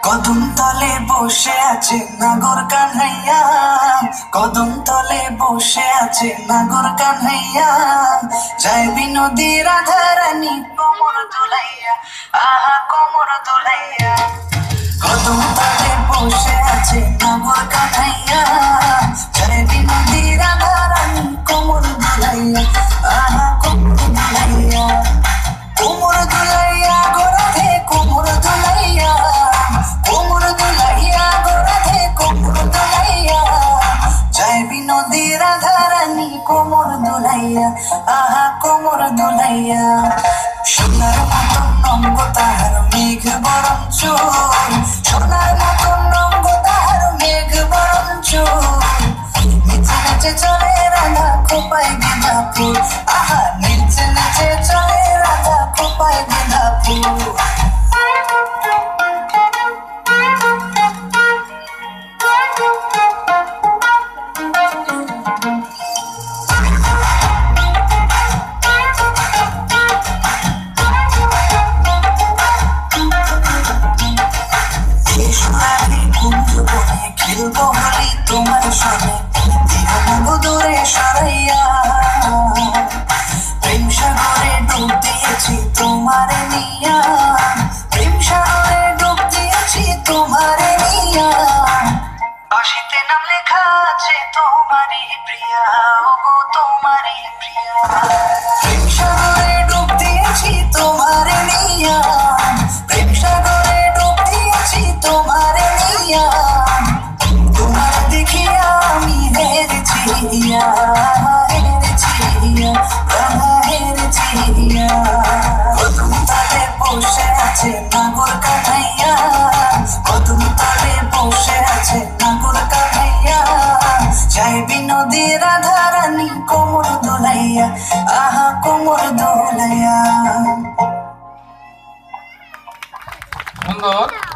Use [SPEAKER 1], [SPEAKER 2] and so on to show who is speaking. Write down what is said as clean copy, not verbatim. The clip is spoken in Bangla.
[SPEAKER 1] কদম তলে বসে আছে নাগর কানহাইয়া, কদম তলে বসে আছে নাগর কানহাইয়া, যায় বিনোদী রাধারানী কোমর দুলাইয়া, আহা কোমর দুলাইয়া। কদম তলে বসে আছে নাগর কানহাইয়া, যায় বিনোদী রাধারানী কোমর দুলাইয়া, আহা কোমর দুলাইয়া। কোমর দুলাইয়া গো রাধে কোমর দুলাইয়া, কোমর দুলাইয়া গো রাধে কোমর দুলাইয়া, যায় বিনোদী রাধারানী কোমর দুলাইয়া, আহা কোমর দুলাইয়া। সোনার মতন অঙ্গ তাহার মেঘ বরণ চোখ,